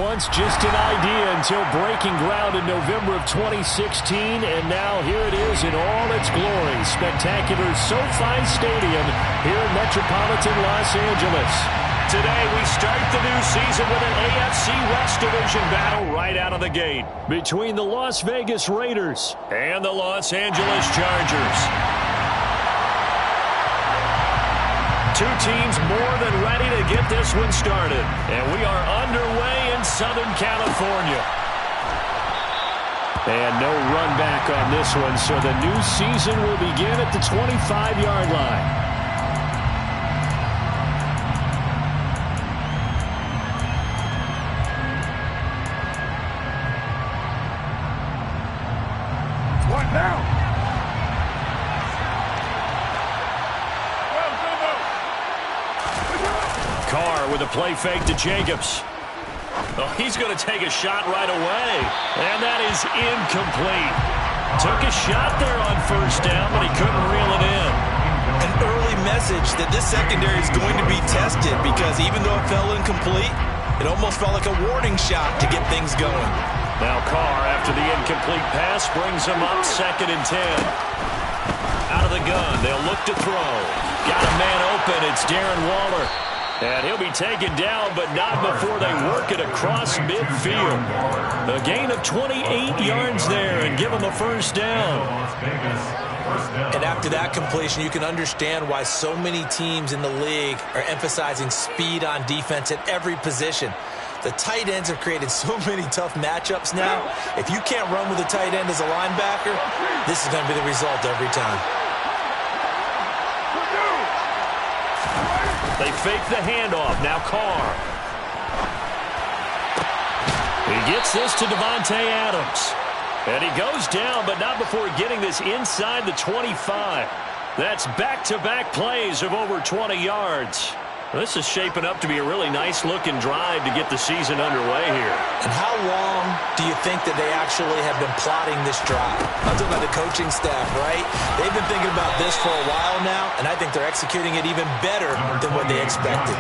once just an idea until breaking ground in November of 2016, and now here it is in all its glory. Spectacular SoFi Stadium here in metropolitan Los Angeles. Today we start the new season with an AFC West Division battle right out of the gate between the Las Vegas Raiders and the Los Angeles Chargers. Two teams more than ready to get this one started. And we are underway in Southern California. And no run back on this one, so the new season will begin at the 25-yard line. What now? Carr with a play fake to Jacobs. Oh, he's going to take a shot right away. And that is incomplete. Took a shot there on first down, but he couldn't reel it in. An early message that this secondary is going to be tested because even though it fell incomplete, it almost felt like a warning shot to get things going. Now Carr, after the incomplete pass, brings him up 2nd and 10. Out of the gun, they'll look to throw. Got a man open, it's Darren Waller. And he'll be taken down, but not before they work it across midfield. A gain of 28 yards there and give him a first down. And after that completion, you can understand why so many teams in the league are emphasizing speed on defense at every position. The tight ends have created so many tough matchups now. If you can't run with a tight end as a linebacker, this is going to be the result every time. They fake the handoff. Now Carr. He gets this to Devontae Adams. And he goes down, but not before getting this inside the 25. That's back-to-back plays of over 20 yards. This is shaping up to be a really nice-looking drive to get the season underway here. And how long do you think that they actually have been plotting this drive? I'm talking about the coaching staff, right? They've been thinking about this for a while now, and I think they're executing it even better than what they expected.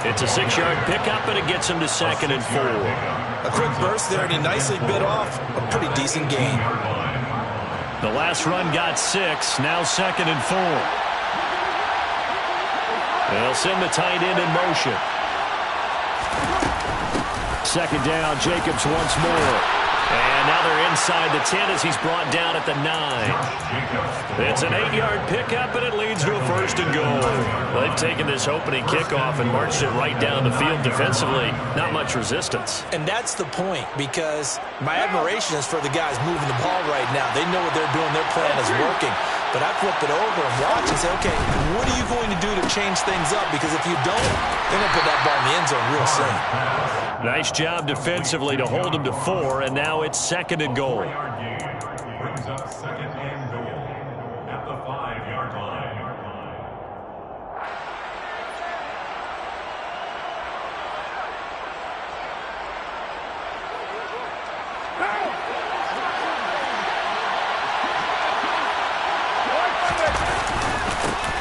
It's a 6-yard pickup, and it gets them to 2nd and 4. A quick burst there, and he nicely bit off a pretty decent gain. The last run got 6, now 2nd and 4. They'll send the tight end in motion. 2nd down, Jacobs once more. And now they're inside the 10 as he's brought down at the 9. It's an 8-yard pickup, and it leads to a 1st and goal. They've taken this opening kickoff and marched it right down the field defensively. Not much resistance. And that's the point, because my admiration is for the guys moving the ball right now. They know what they're doing. Their plan is working. But I flip it over and watch and say, okay, what are you going to do to change things up? Because if you don't, they're going to put that ball in the end zone real soon. Nice job defensively to hold him to 4, and now it's 2nd and goal. Brings up 2nd and goal at the 5-yard line.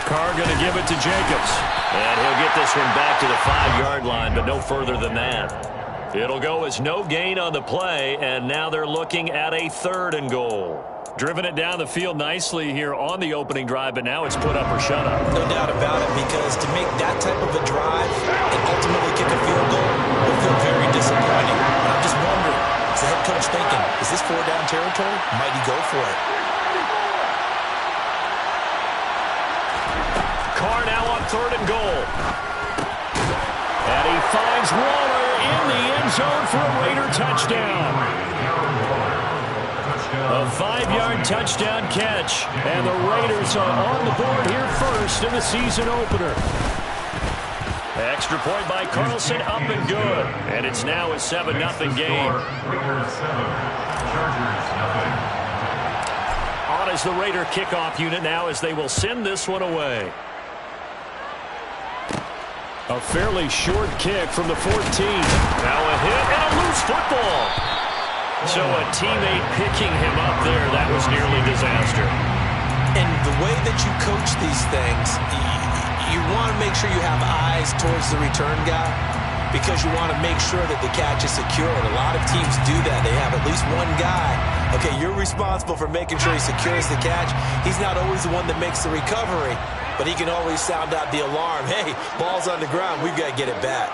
Carr going to give it to Jacobs. And he'll get this one back to the 5-yard line, but no further than that. It'll go as no gain on the play, and now they're looking at a 3rd and goal. Driven it down the field nicely here on the opening drive, but now it's put up or shut up. No doubt about it, because to make that type of a drive and ultimately kick a field goal will feel very disappointing. And I'm just wondering, is the head coach thinking, is this 4-down territory? Might he go for it? Carr now on 3rd and goal. And he finds Waller in the end zone for a Raider touchdown. A 5-yard touchdown catch. And the Raiders are on the board here first in the season opener. Extra point by Carlson, up and good. And it's now a 7-0 game. On is the Raider kickoff unit now as they will send this one away. A fairly short kick from the 14. Now a hit and a loose football. So a teammate picking him up there, that was nearly disaster. And the way that you coach these things, you want to make sure you have eyes towards the return guy, because you want to make sure that the catch is secured. A lot of teams do that. They have at least one guy. Okay, you're responsible for making sure he secures the catch. He's not always the one that makes the recovery, but he can always sound out the alarm. Hey, ball's on the ground. We've got to get it back.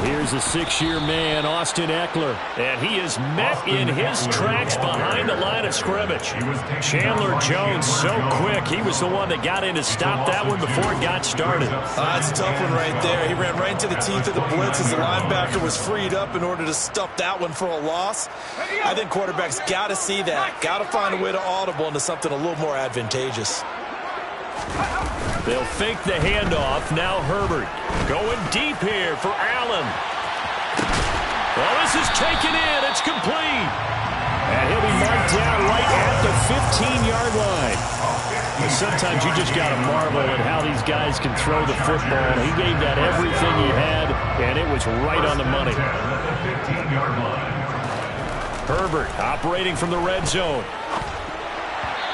Here's a 6-year man, Austin Eckler, and he is met in his tracks behind the line of scrimmage. Chandler Jones, so quick. He was the one that got in to stop that one before it got started. That's a tough one right there. He ran right into the teeth of the blitz as the linebacker was freed up in order to stuff that one for a loss. I think quarterbacks got to see that. Got to find a way to audible into something a little more advantageous. They'll fake the handoff. Now Herbert going deep here for Allen. Well, this is taken in. It's complete. And he'll be marked down right at the 15-yard line. But sometimes you just got to marvel at how these guys can throw the football. He gave that everything he had, and it was right on the money. Herbert operating from the red zone.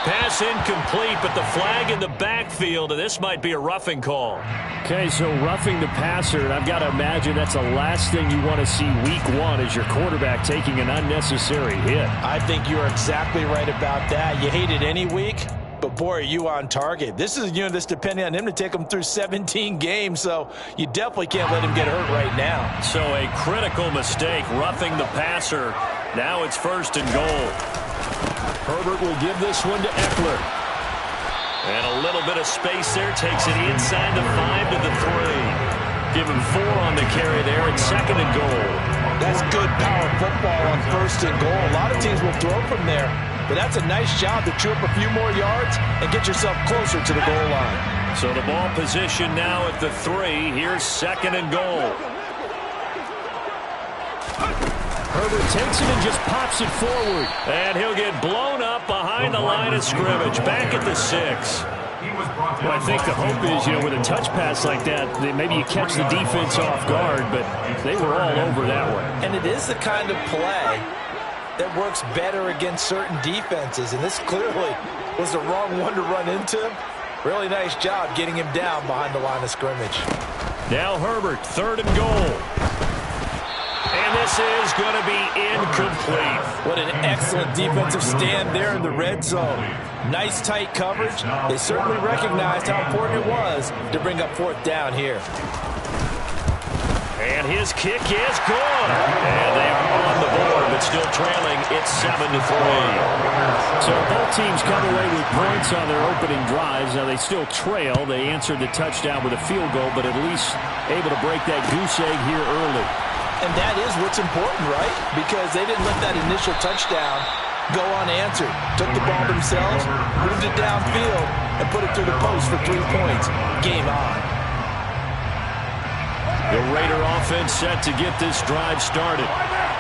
Pass incomplete, but the flag in the backfield, and this might be a roughing call. Okay, so roughing the passer, and I've got to imagine that's the last thing you want to see week one as your quarterback taking an unnecessary hit. I think you're exactly right about that. You hate it any week, but boy, are you on target. This is a unit that's depending on him to take him through 17 games, so you definitely can't let him get hurt right now. So a critical mistake, roughing the passer. Now it's 1st and goal. Herbert will give this one to Eckler. And a little bit of space there. Takes it inside the 5 to the 3. Give him 4 on the carry there. It's 2nd and goal. That's good power football on 1st and goal. A lot of teams will throw from there. But that's a nice job to chew up a few more yards and get yourself closer to the goal line. So the ball position now at the 3. Here's 2nd and goal. Herbert takes it and just pops it forward. And he'll get blown up behind the line of scrimmage. Back at the 6. Well, I think the hope is, with a touch pass like that, maybe you catch the defense off guard, but they were all over that one. And it is the kind of play that works better against certain defenses, and this clearly was the wrong one to run into him. Really nice job getting him down behind the line of scrimmage. Now Herbert, 3rd and goal. And this is going to be incomplete. What an excellent defensive stand there in the red zone. Nice tight coverage. They certainly recognized how important it was to bring up 4th down here. And his kick is good. And they are on the board, but still trailing. It's 7 to 3. So both teams come away with points on their opening drives. Now they still trail. They answered the touchdown with a field goal, but at least able to break that goose egg here early. And that is what's important, right? Because they didn't let that initial touchdown go unanswered. Took the ball themselves, moved it downfield, and put it through the post for 3 points. Game on. The Raider offense set to get this drive started.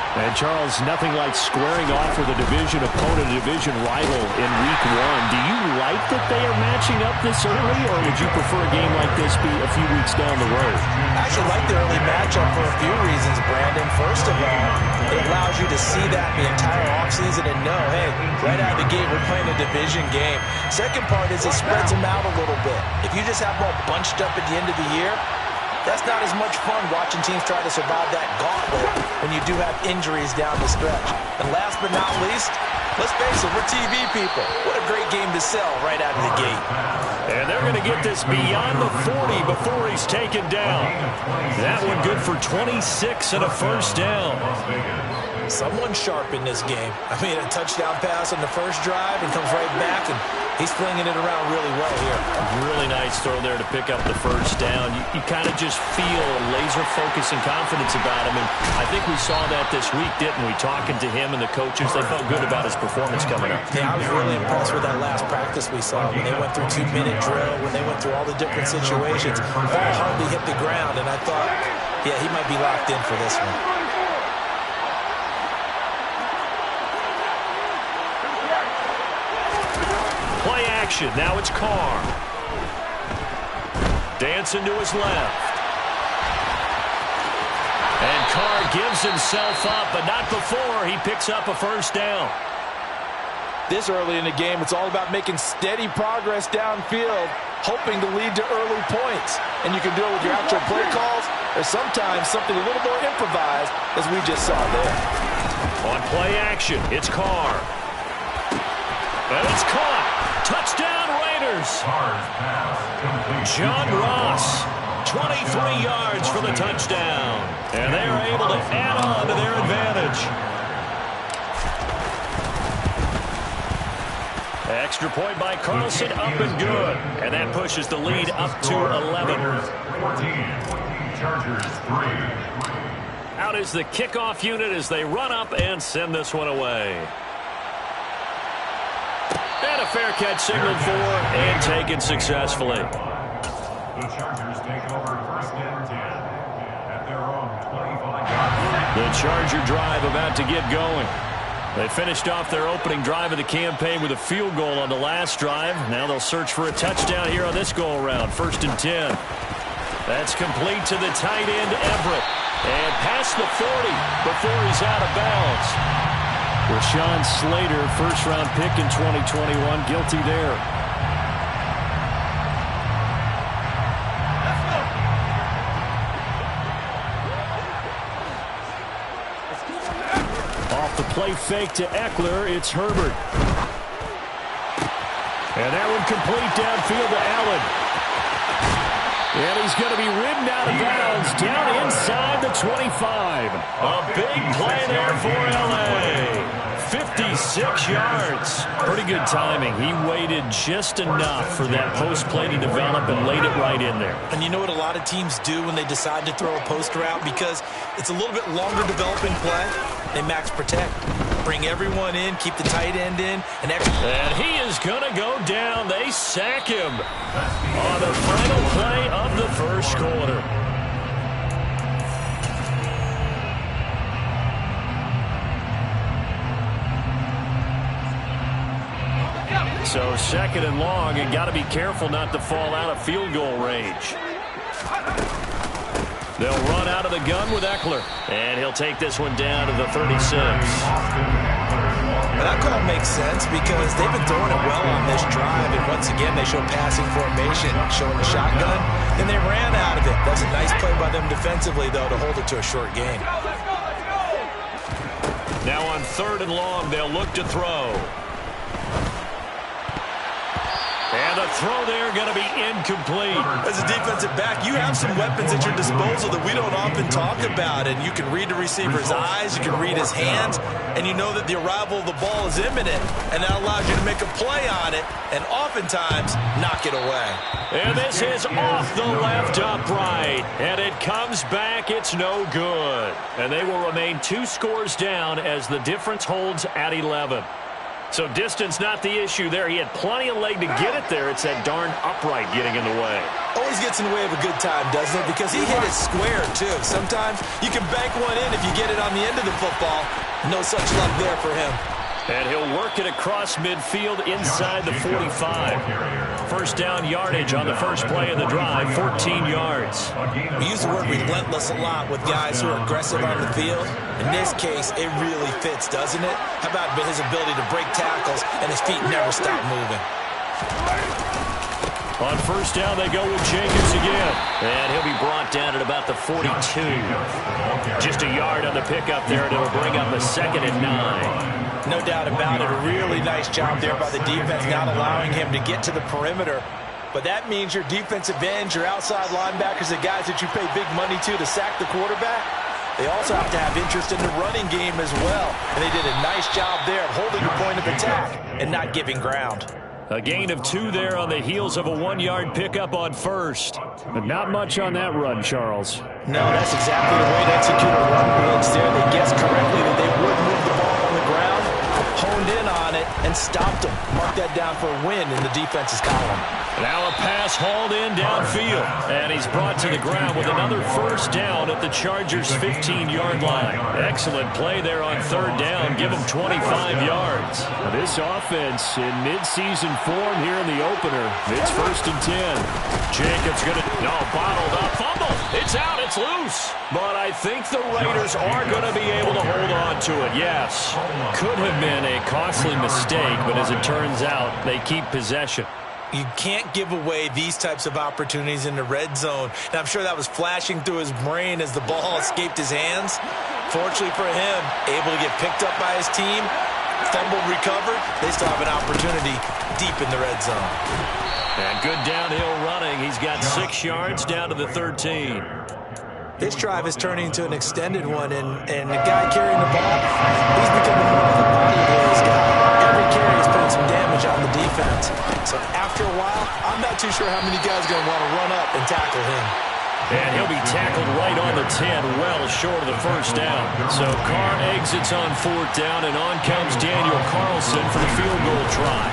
And, Charles, nothing like squaring off with a division opponent, a division rival in week 1. Do you like that they are matching up this early, or would you prefer a game like this be a few weeks down the road? I actually like the early matchup for a few reasons, Brandon. First of all, it allows you to see that the entire offseason and know, hey, right out of the gate, we're playing a division game. Second part is it spreads them out a little bit. If you just have them all bunched up at the end of the year, that's not as much fun watching teams try to survive that gauntlet when you do have injuries down the stretch. And last but not least, let's face it, we're TV people. What a great game to sell right out of the gate. And they're going to get this beyond the 40 before he's taken down. That one good for 26 and a 1st down. Someone sharp in this game. I mean, a touchdown pass on the first drive and comes right back, and he's flinging it around really well here. Really nice throw there to pick up the 1st down. You kind of just feel laser focus and confidence about him, and I think we saw that this week, didn't we? Talking to him and the coaches, they felt good about his performance coming up. Yeah, I was really impressed with that last practice we saw when they went through 2-minute drill, when they went through all the different situations. Ball hardly hit the ground, and I thought, yeah, he might be locked in for this one. Play action. Now it's Carr. Dancing to his left. And Carr gives himself up, but not before he picks up a 1st down. This early in the game, it's all about making steady progress downfield. hoping to lead to early points. And you can do it with your actual play calls, or sometimes something a little more improvised, as we just saw there. On play action, it's Carr. And it's caught. Touchdown, Raiders. John Ross, 23 yards for the touchdown. And they are able to add on to their advantage. Extra point by Carlson, up and good. And that pushes the lead up to 11. Chargers 3. Out is the kickoff unit as they run up and send this one away. And a fair catch signaled for and taken successfully. The Chargers take over 1st and 10 at their own 25-yard line. The Charger drive about to get going. They finished off their opening drive of the campaign with a field goal on the last drive. Now they'll search for a touchdown here on this go-around. 1st and 10. That's complete to the tight end, Everett. And past the 40 before he's out of bounds. Rashawn Slater, first-round pick in 2021, guilty there. Off the play fake to Eckler, it's Herbert. And that one complete downfield to Allen. And he's going to be ridden out of bounds down inside the 25. A big play there for L.A. 56 yards. Pretty good timing. He waited just enough for that post play to develop and laid it right in there. And you know what a lot of teams do when they decide to throw a post route? Because it's a little bit longer developing play. They max protect. Bring everyone in, keep the tight end in. And he is going to go down. They sack him on the final play of the first quarter. So 2nd and long, and got to be careful not to fall out of field goal range. They'll run out of the gun with Eckler, and he'll take this one down to the 36. And that call makes sense because they've been throwing it well on this drive, and once again they show passing formation, showing the shotgun, and they ran out of it. That's a nice play by them defensively, though, to hold it to a short gain. Now on 3rd and long, they'll look to throw. And the throw there going to be incomplete. As a defensive back, you have some weapons at your disposal that we don't often talk about. And you can read the receiver's eyes, you can read his hands, and you know that the arrival of the ball is imminent. And that allows you to make a play on it and oftentimes knock it away. And this is off the left upright. And it comes back. It's no good. And they will remain 2 scores down as the difference holds at 11. So distance not the issue there. He had plenty of leg to get it there. It's that darn upright getting in the way. Always gets in the way of a good time, doesn't it? Because he hit it square, too. Sometimes you can bank one in if you get it on the end of the football. No such luck there for him. And he'll work it across midfield inside the 45. First down yardage on the first play of the drive, 14 yards. We use the word relentless a lot with guys who are aggressive on the field. In this case, it really fits, doesn't it? How about his ability to break tackles and his feet never stop moving? On first down, they go with Jacobs again. And he'll be brought down at about the 42. Just a yard on the pickup there, and it'll bring up a 2nd and 9. No doubt about it. A really nice job there by the defense, not allowing him to get to the perimeter. But that means your defensive ends, your outside linebackers, the guys that you pay big money to sack the quarterback, they also have to have interest in the running game as well. And they did a nice job there of holding the point of attack and not giving ground. A gain of 2 there on the heels of a 1-yard pickup on first. But not much on that run, Charles. No, that's exactly the way to execute a run blitz there. They guessed correctly that they would move the ball on the ground, honed in on it, and stopped them. Mark that down for a win in the defense's column. Now a pass hauled in downfield. And he's brought to the ground with another first down at the Chargers' 15-yard line. Excellent play there on 3rd down. Give them 25 yards. Now this offense in midseason form here in the opener. It's 1st and 10. Jacobs going to, bottled up, fumble. It's out, it's loose. But I think the Raiders are going to be able to hold on to it, yes. Could have been a costly mistake, but as it turns out, they keep possession. You can't give away these types of opportunities in the red zone. And I'm sure that was flashing through his brain as the ball escaped his hands. Fortunately for him, able to get picked up by his team, fumbled, recovered. They still have an opportunity deep in the red zone. And good downhill running. He's got 6 yards down to the 13. This drive is turning into an extended one, and the guy carrying the ball, he's becoming more of a body blows guy. Every carry is putting some damage on the defense. So after a while, I'm not too sure how many guys are going to want to run up and tackle him. And he'll be tackled right on the 10, well short of the first down. So Carr exits on 4th down, and on comes Daniel Carlson for the field goal try.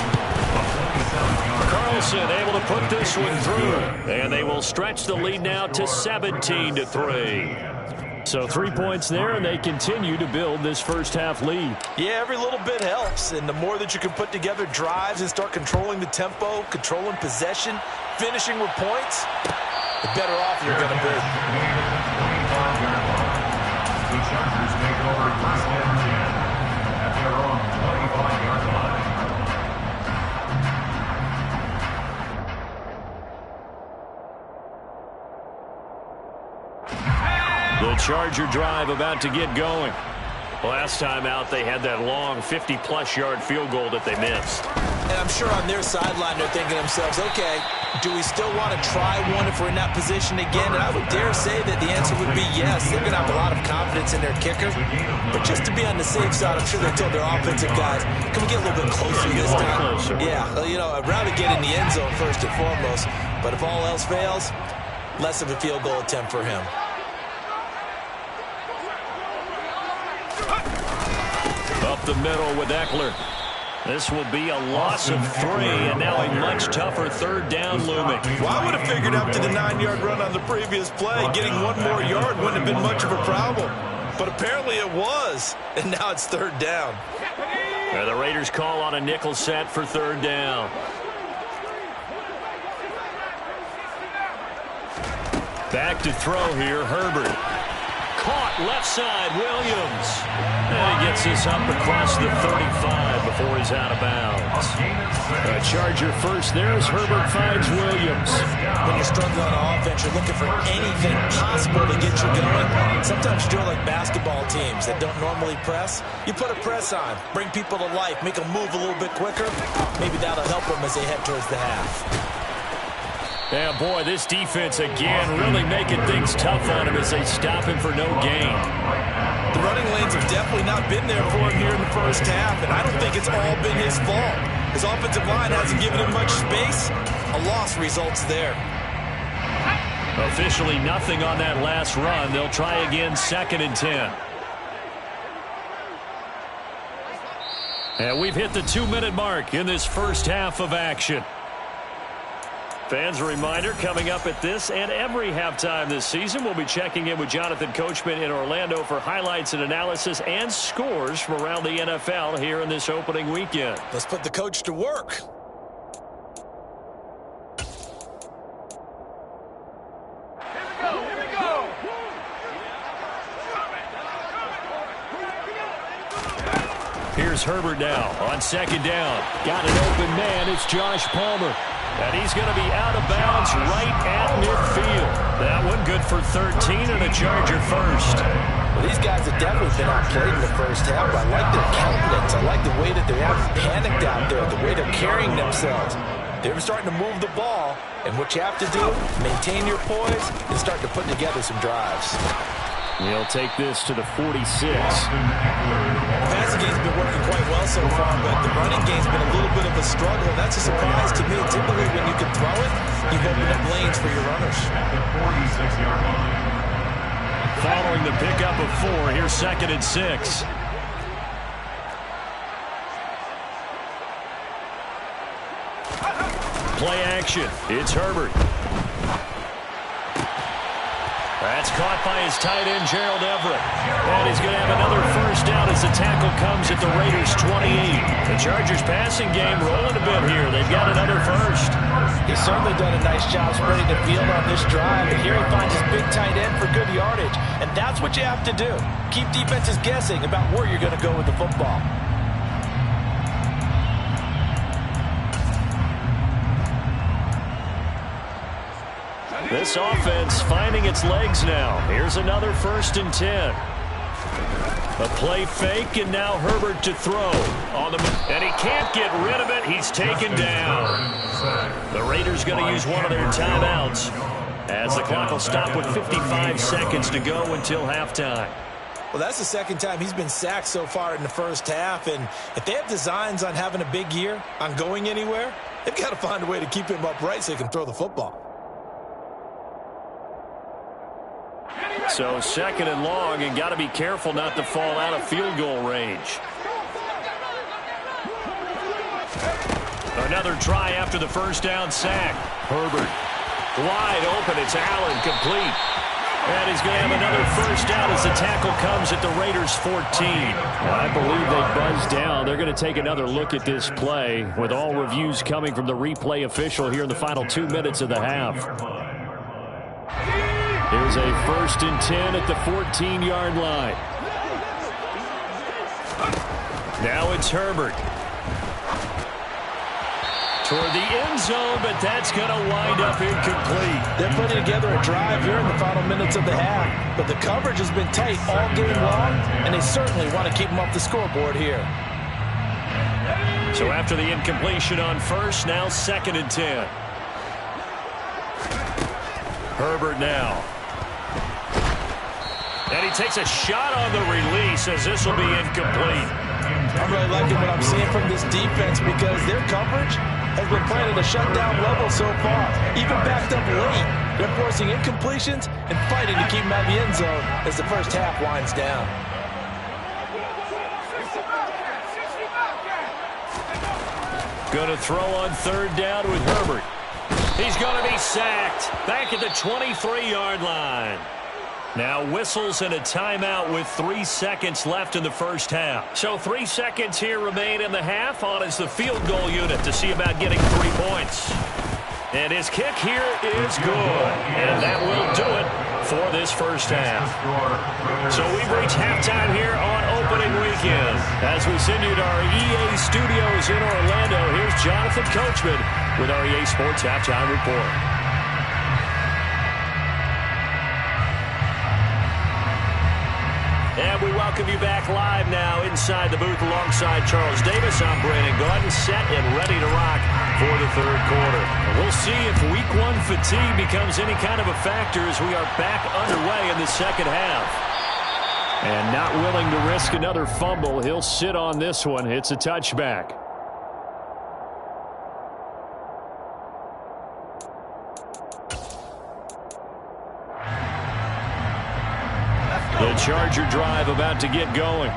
Carlson able to put this one through, and they will stretch the lead now to 17-3. So 3 points there, and they continue to build this first half lead. Yeah, every little bit helps, and the more that you can put together drives and start controlling the tempo, controlling possession, finishing with points, the better off you're going to be. The Chargers take over 1st and 10 at their own 25-yard line. The Charger drive about to get going. Last time out, they had that long 50-plus yard field goal that they missed. And I'm sure on their sideline, they're thinking to themselves, okay, do we still want to try one if we're in that position again? And I would dare say that the answer would be yes. They're going to have a lot of confidence in their kicker. But just to be on the safe side, I'm sure they told their offensive guys, can we get a little bit closer this time? Yeah, you know, I'd rather get in the end zone first and foremost. But if all else fails, less of a field goal attempt for him. Up the middle with Eckler. This will be a loss of 3, and now a much tougher 3rd down looming. Well, I would have figured after the 9-yard run on the previous play, getting 1 more yard wouldn't have been much of a problem. But apparently it was, and now it's 3rd down. The Raiders call on a nickel set for 3rd down. Back to throw here, Herbert. Caught left side, Williams. And he gets this up across the 35 before he's out of bounds. A Charger first there as Herbert finds Williams. When you're struggling on offense, you're looking for anything possible to get you going. Sometimes you do it like basketball teams that don't normally press. You put a press on, bring people to life, make them move a little bit quicker. Maybe that'll help them as they head towards the half. Yeah, boy, this defense again really making things tough on him as they stop him for no gain. The running lanes have definitely not been there for him here in the first half, and I don't think it's all been his fault. His offensive line hasn't given him much space. A loss results there. Officially nothing on that last run. They'll try again 2nd and 10. And we've hit the 2-minute mark in this first half of action. Fans, a reminder, coming up at this and every halftime this season, we'll be checking in with Jonathan Coachman in Orlando for highlights and analysis and scores from around the NFL here in this opening weekend. Let's put the coach to work. Here's Herbert now on 2nd down. Got an open man. It's Josh Palmer. And he's going to be out of bounds right at midfield. That one good for 13 and a Charger first. Well, these guys have definitely been outplayed in the first half. I like their countenance. I like the way that they haven't panicked out there, the way they're carrying themselves. They're starting to move the ball. And what you have to do, maintain your poise and start to put together some drives. He'll take this to the 46. The passing game's been working quite well so far, but the running game's been a little bit of a struggle. That's a surprise to me. Typically, when you can throw it, you've opened up lanes for your runners. Following the pickup of 4, here's 2nd and 6. Play action. It's Herbert. That's caught by his tight end, Gerald Everett. And he's going to have another first down as the tackle comes at the Raiders' 28. The Chargers' passing game rolling a bit here. They've got another first. He's certainly done a nice job spreading the field on this drive. And here he finds his big tight end for good yardage. And that's what you have to do. Keep defenses guessing about where you're going to go with the football. This offense finding its legs now. Here's another 1st and 10. A play fake, and now Herbert to throw. And he can't get rid of it. He's taken down. The Raiders going to use one of their timeouts as the clock will stop with 55 seconds to go until halftime. Well, that's the second time he's been sacked so far in the first half, and if they have designs on having a big year, on going anywhere, they've got to find a way to keep him upright so he can throw the football. So 2nd and long, and got to be careful not to fall out of field goal range. Another try after the first down sack. Herbert wide open. It's Allen, complete. And he's going to have another first down as the tackle comes at the Raiders' 14. I believe they buzzed down. They're going to take another look at this play with all reviews coming from the replay official here in the final 2 minutes of the half. Here's a 1st and 10 at the 14-yard line. Now it's Herbert. Toward the end zone, but that's going to wind up incomplete. They're putting together a drive here in the final minutes of the half, but the coverage has been tight all game long, and they certainly want to keep them off the scoreboard here. So after the incompletion on first, now 2nd and 10. Herbert now. And he takes a shot on the release as this will be incomplete. I'm really liking what I'm seeing from this defense because their coverage has been playing at a shutdown level so far. Even backed up late, they're forcing incompletions and fighting to keep them out of the end zone as the first half winds down. Going to throw on 3rd down with Herbert. He's going to be sacked back at the 23-yard line. Now whistles and a timeout with 3 seconds left in the first half. So 3 seconds here remain in the half. On is the field goal unit to see about getting 3 points. And his kick here is good. And that will do it for this first half. So we've reached halftime here on opening weekend. As we send you to our EA studios in Orlando, here's Jonathan Coachman with our EA Sports Halftime Report. And we welcome you back live now inside the booth alongside Charles Davis. I'm Brandon Gaudin, set and ready to rock for the 3rd quarter. And we'll see if week 1 fatigue becomes any kind of a factor as we are back underway in the second half. And not willing to risk another fumble, he'll sit on this one. It's a touchback. The Charger drive about to get going.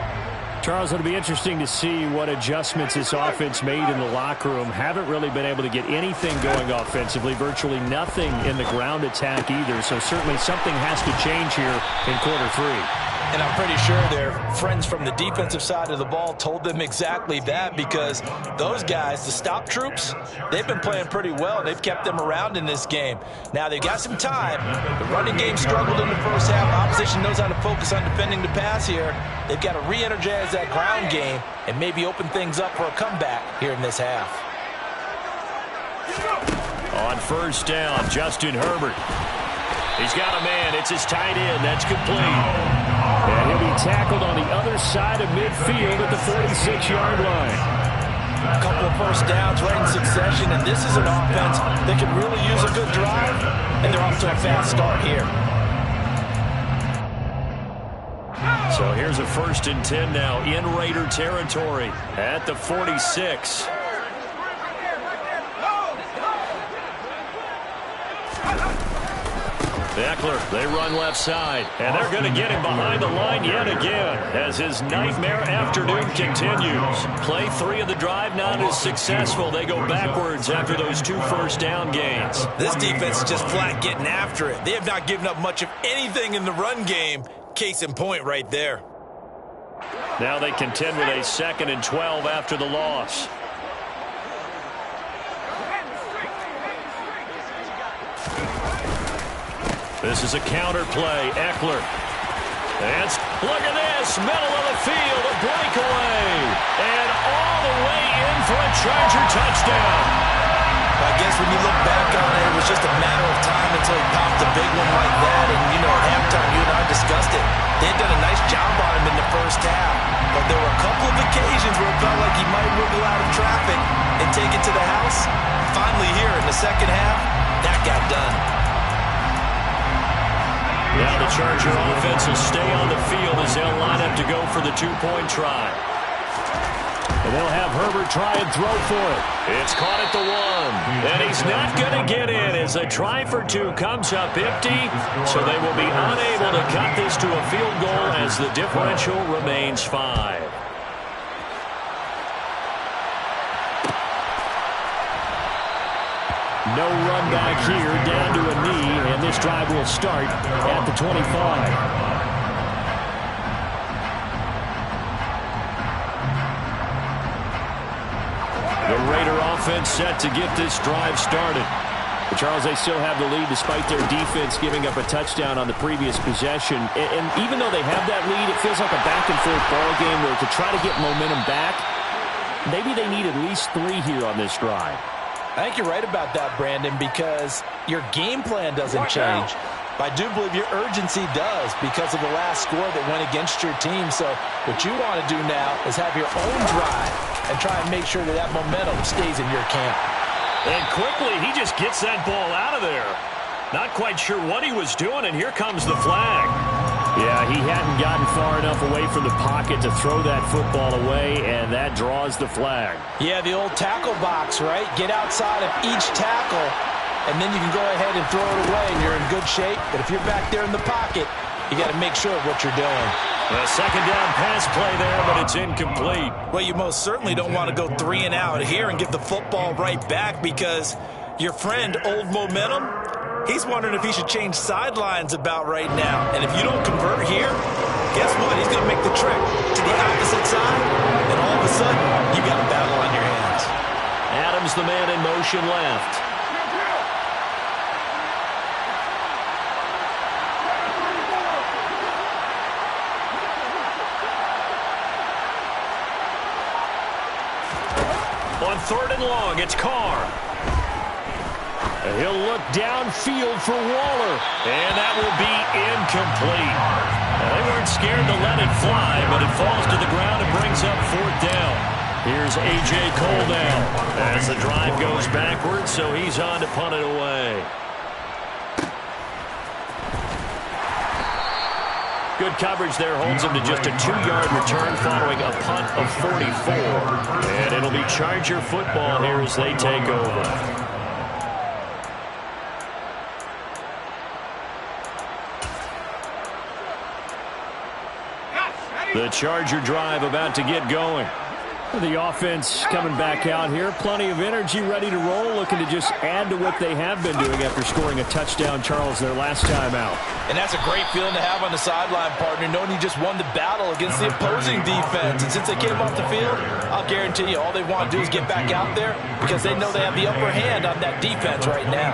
Charles, it'll be interesting to see what adjustments this offense made in the locker room. Haven't really been able to get anything going offensively, virtually nothing in the ground attack either. So certainly something has to change here in quarter 3. And I'm pretty sure their friends from the defensive side of the ball told them exactly that because those guys, the stop troops, they've been playing pretty well. They've kept them around in this game. Now, they've got some time. The running game struggled in the first half. Opposition knows how to focus on defending the pass here. They've got to re-energize that ground game and maybe open things up for a comeback here in this half. On first down, Justin Herbert. He's got a man. It's his tight end. That's complete. And he'll be tackled on the other side of midfield at the 46-yard line. A couple of first downs right in succession, and this is an offense that could really use a good drive, and they're off to a fast start here. So here's a 1st and 10 now in Raider territory at the 46. Eckler, they run left side, and they're going to get him behind the line yet again as his nightmare afternoon continues. Play 3 of the drive not as successful. They go backwards after those 2 first down gains. This defense is just flat getting after it. They have not given up much of anything in the run game. Case in point right there. Now they contend with a 2nd and 12 after the loss. This is a counter play. Eckler. And look at this. Middle of the field. A breakaway. And all the way in for a Charger touchdown. I guess when you look back on it, it was just a matter of time until he popped a big one like that. And, you know, at halftime, you and I discussed it. They had done a nice job on him in the first half. But there were a couple of occasions where it felt like he might wiggle out of traffic and take it to the house. Finally here in the second half, that got done. Now the Charger offense will stay on the field as they'll line up to go for the two-point try. And they'll have Herbert try and throw for it. It's caught at the 1. And he's not going to get in as a try for 2 comes up empty. So they will be unable to cut this to a field goal as the differential remains 5. No run back here, down to a knee, and this drive will start at the 25. The Raider offense set to get this drive started. But Charles, they still have the lead despite their defense giving up a touchdown on the previous possession. And even though they have that lead, it feels like a back-and-forth ball game where to try to get momentum back, maybe they need at least 3 here on this drive. I think you're right about that, Brandon, because your game plan doesn't change. I do believe your urgency does because of the last score that went against your team. So what you want to do now is have your own drive and try and make sure that that momentum stays in your camp. And quickly, he just gets that ball out of there. Not quite sure what he was doing, and here comes the flag. Yeah, he hadn't gotten far enough away from the pocket to throw that football away, and that draws the flag. Yeah, the old tackle box, right? Get outside of each tackle, and then you can go ahead and throw it away, and you're in good shape. But if you're back there in the pocket, you got to make sure of what you're doing. A second down pass play there, but it's incomplete. Well, you most certainly don't want to go 3 and out here and get the football right back because your friend, Old Momentum, he's wondering if he should change sidelines about right now. And if you don't convert here, guess what? He's going to make the trek to the opposite side, and all of a sudden, you got a battle on your hands. Adams, the man in motion left. On 3rd and long, it's Carr. He'll look downfield for Waller, and that will be incomplete. Now, they weren't scared to let it fly, but it falls to the ground and brings up 4th down. Here's A.J. Cole now as the drive goes backwards, so he's on to punt it away. Good coverage there holds him to just a 2-yard return following a punt of 44. And it'll be Charger football here as they take over. The Charger drive about to get going. The offense coming back out here. Plenty of energy, ready to roll, looking to just add to what they have been doing after scoring a touchdown, Charles, their last time out. And that's a great feeling to have on the sideline, partner, knowing you just won the battle against the opposing defense. And since they came off the field, I'll guarantee you all they want to do is get back out there because they know they have the upper hand on that defense right now.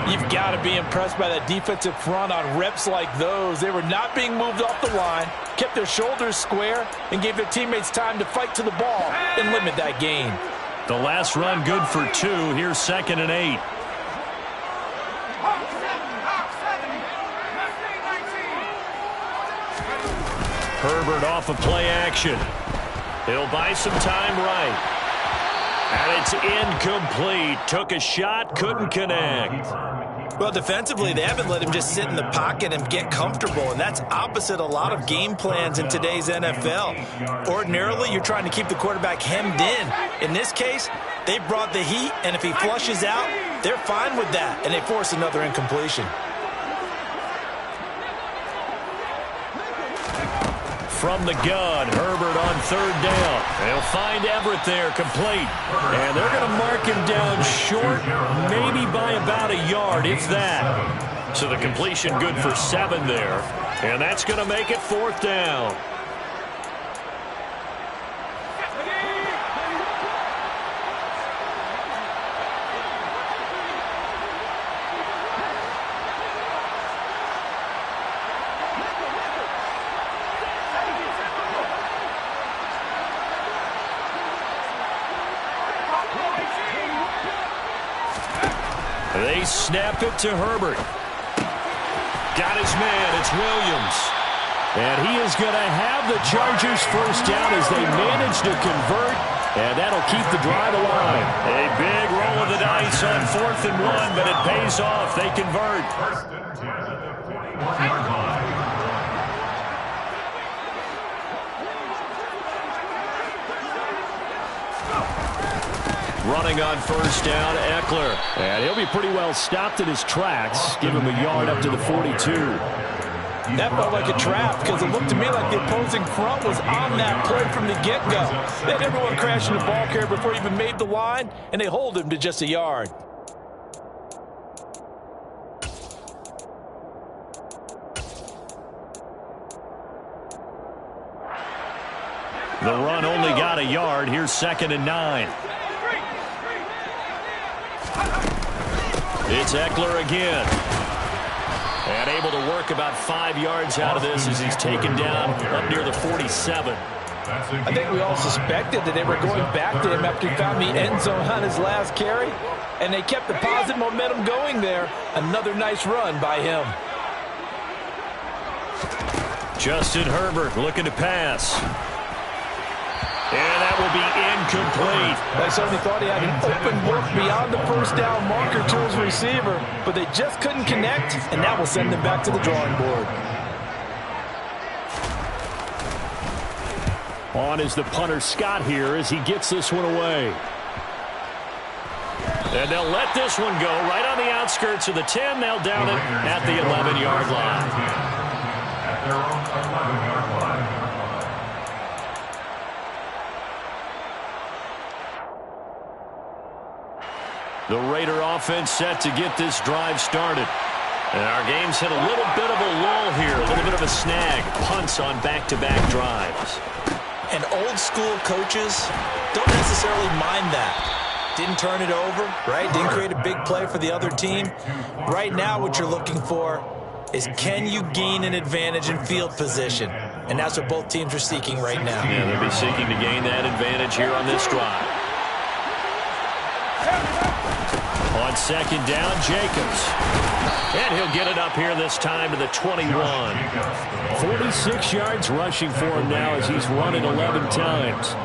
You've got to be impressed by that defensive front on reps like those. They were not being moved off the line, kept their shoulders square, and gave their teammates time to fight to the ball and limit that gain. The last run good for 2. Here's 2nd and 8. Herbert off of play action. He'll buy some time right. And it's incomplete. Took a shot, couldn't connect. Well, defensively, they haven't let him just sit in the pocket and get comfortable, and that's opposite a lot of game plans in today's NFL. Ordinarily, you're trying to keep the quarterback hemmed in. In this case, they brought the heat, and if he flushes out, they're fine with that, and they force another incompletion. From the gun, Herbert on 3rd down. They'll find Everett there, complete. And they're going to mark him down short, maybe by about a yard, if that. So the completion good for 7 there. And that's going to make it 4th down. They snap it to Herbert. Got his man. It's Williams. And he is going to have the Chargers first down as they manage to convert. And that'll keep the drive alive. A big roll of the dice on 4th and 1, but it pays off. They convert. First and 10 at the 41-yard line. Running on first down, Eckler. And he'll be pretty well stopped in his tracks. Give him a yard up to the 42. That felt like a trap because it looked to me like the opposing front was on that play from the get-go. They had everyone crashing the ball carrier before he even made the line, and they hold him to just a yard. The run only got a yard. Here's 2nd and 9. It's Eckler again. And able to work about 5 yards out of this as he's taken down up near the 47. I think we all suspected that they were going back to him after he found the end zone on his last carry. And they kept the positive momentum going there. Another nice run by him. Justin Herbert looking to pass. And that will be incomplete. I certainly thought he had an open look beyond the first down marker to his receiver, but they just couldn't connect, and that will send them back to the drawing board. On is the punter Scott here as he gets this one away. And they'll let this one go right on the outskirts of the 10. They'll down it at the 11-yard line. At their own 11-yard line. The Raider offense set to get this drive started. And our game's hit a little bit of a lull here, a little bit of a snag. Punts on back-to-back drives. And old-school coaches don't necessarily mind that. Didn't turn it over, right? Didn't create a big play for the other team. Right now what you're looking for is can you gain an advantage in field position? And that's what both teams are seeking right now. Yeah, they'll be seeking to gain that advantage here on this drive. On 2nd down, Jacobs. And he'll get it up here this time to the 21. 46 yards rushing for him now as he's run it 11 times.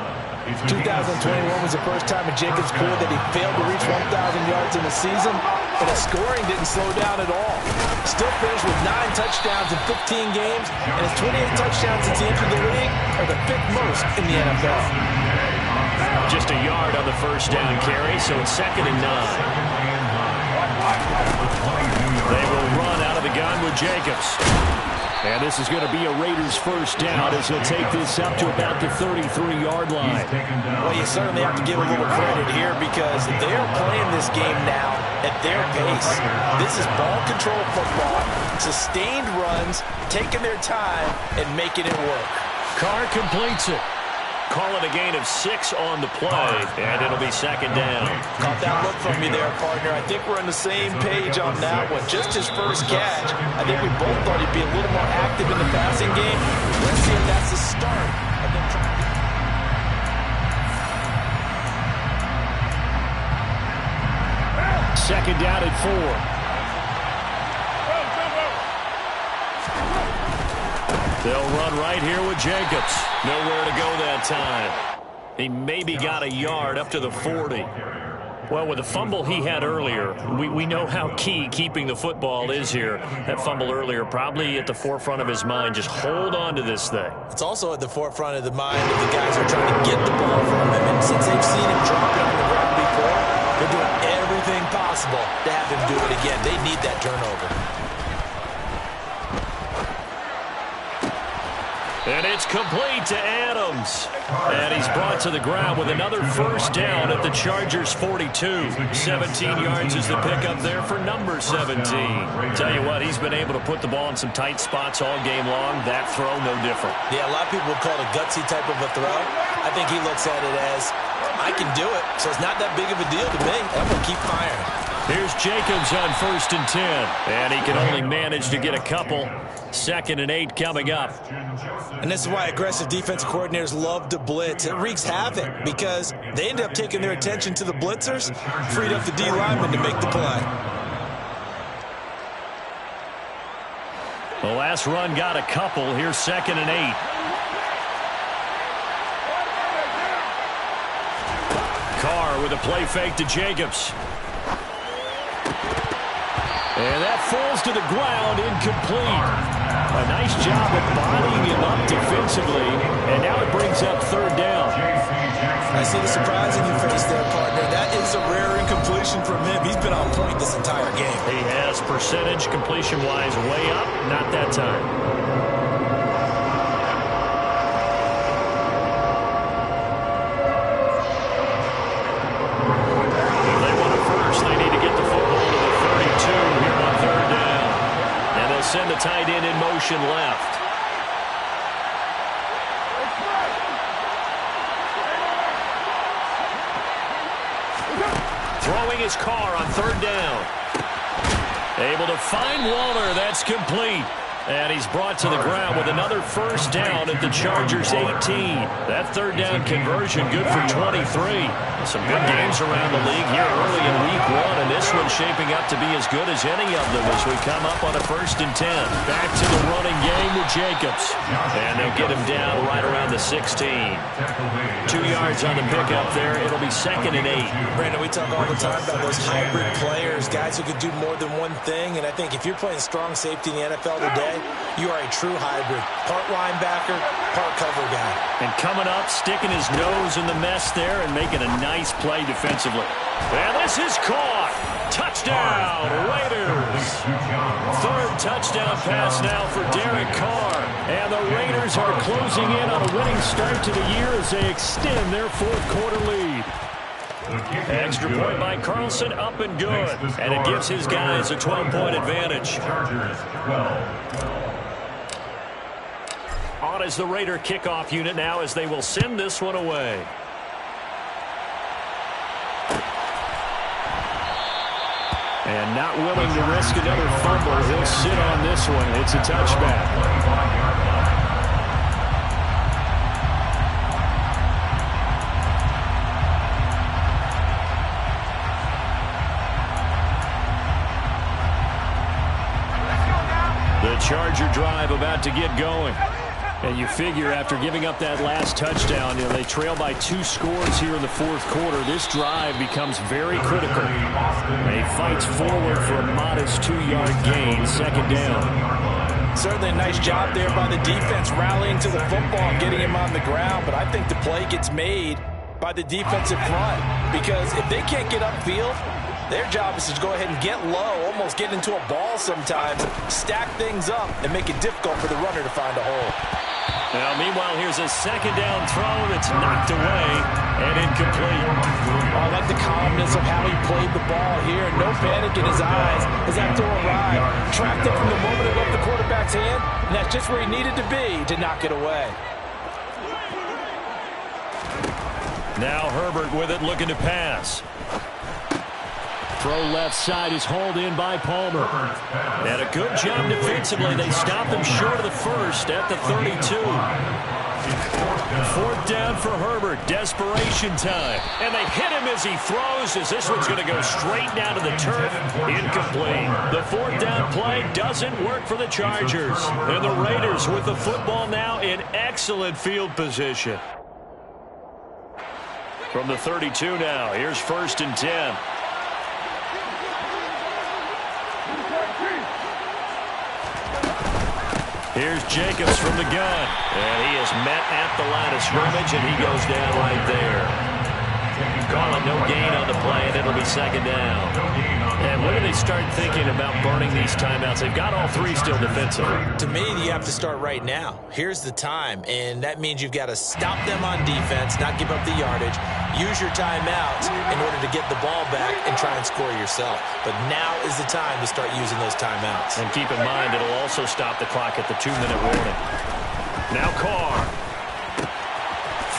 2021 was the first time in Jacobs' career that he failed to reach 1,000 yards in the season, but his scoring didn't slow down at all. Still finished with 9 touchdowns in 15 games, and his 28 touchdowns since he entered the league are the 5th most in the NFL. Just a yard on the first down carry, so it's 2nd and 9. They will run out of the gun with Jacobs. And this is going to be a Raiders first down as he'll take this up to about the 33-yard line. Well, you certainly have to give a little credit here because they're playing this game now at their pace. This is ball control football, sustained runs, taking their time, and making it work. Carr completes it. Call it a gain of 6 on the play, and it'll be 2nd down. Caught that look from you there, partner. I think we're on the same page on that one. Just his first catch. I think we both thought he'd be a little more active in the passing game. Let's see if that's the start of them trying to... 2nd down at 4. They'll run right here with Jacobs. Nowhere to go that time. He maybe got a yard up to the 40. Well, with the fumble he had earlier, we know how key keeping the football is here. That fumble earlier probably at the forefront of his mind. Just hold on to this thing. It's also at the forefront of the mind of the guys who are trying to get the ball from him. And since they've seen him drop it on the ground before, they're doing everything possible to have him do it again. They need that turnover. And it's complete to Adams. And he's brought to the ground with another first down at the Chargers' 42. 17 yards is the pickup there for number 17. Tell you what, he's been able to put the ball in some tight spots all game long. That throw, no different. Yeah, a lot of people would call it a gutsy type of a throw. I think he looks at it as, I can do it, so it's not that big of a deal to me. I'm going to keep firing. Here's Jacobs on 1st and 10. And he can only manage to get a couple. 2nd and 8 coming up. And this is why aggressive defensive coordinators love to blitz. It wreaks havoc because they end up taking their attention to the blitzers, freed up the D lineman to make the play. The last run got a couple. Here's 2nd and 8. Carr with a play fake to Jacobs. And that falls to the ground, incomplete. A nice job of bodying him up defensively, and now it brings up 3rd down. I see the surprise in your face there, partner. That is a rare incompletion from him. He's been on point this entire game. He has percentage completion-wise way up, not that time. Send the tight end in motion left. Throwing his car on 3rd down. Able to find Waller. That's complete. And he's brought to the ground with another 1st down at the Chargers 18. That 3rd down conversion good for 23. Some good games around the league here early in week 1, and this one's shaping up to be as good as any of them as we come up on a 1st and 10. Back to the running game with Jacobs. And they'll get him down right around the 16. 2 yards on the pickup there. It'll be 2nd and 8. Brandon, we talk all the time about those hybrid players, guys who could do more than one thing, and I think if you're playing strong safety in the NFL today, you are a true hybrid. Part linebacker, part cover guy. And coming up, sticking his nose in the mess there and making a nice play defensively. And this is caught. Touchdown, Raiders. 3rd touchdown pass now for Derek Carr. And the Raiders are closing in on a winning start to the year as they extend their 4th quarter lead. Extra point by Carlson, up and good. And it gives his guys a 12-point advantage. On is the Raider kickoff unit now as they will send this one away. And not willing to risk another fumble. He'll sit on this one. It's a touchback. The Charger drive about to get going. And you figure after giving up that last touchdown, they trail by 2 scores here in the 4th quarter. This drive becomes very critical. And he fights forward for a modest 2-yard gain, 2nd down. Certainly a nice job there by the defense rallying to the football and getting him on the ground. But I think the play gets made by the defensive front. Because if they can't get upfield, their job is to go ahead and get low, almost get into a ball sometimes, stack things up, and make it difficult for the runner to find a hole. Now, meanwhile, here's a 2nd down throw that's knocked away and incomplete. I like the calmness of how he played the ball here. No panic in his eyes as that throw arrived. Tracked it from the moment it left the quarterback's hand, and that's just where he needed to be to knock it away. Now Herbert with it, looking to pass. Throw left side is hauled in by Palmer. And a good job defensively. They stop him short of the 1st at the 32. 4th down for Herbert. Desperation time. And they hit him as he throws, as this one's going to go straight down to the turf. Incomplete. The 4th down play doesn't work for the Chargers. And the Raiders with the football now in excellent field position. From the 32 now, here's 1st and 10. Here's Jacobs from the gun. And he is met at the line of scrimmage, and he goes down right there. Calling no gain on the play, and it'll be 2nd down. And when do they start thinking about burning these timeouts? They've got all 3 still defensively. To me, you have to start right now. Here's the time, and that means you've got to stop them on defense, not give up the yardage, use your timeouts in order to get the ball back and try and score yourself. But now is the time to start using those timeouts. And keep in mind, it'll also stop the clock at the 2-minute warning. Now Carr.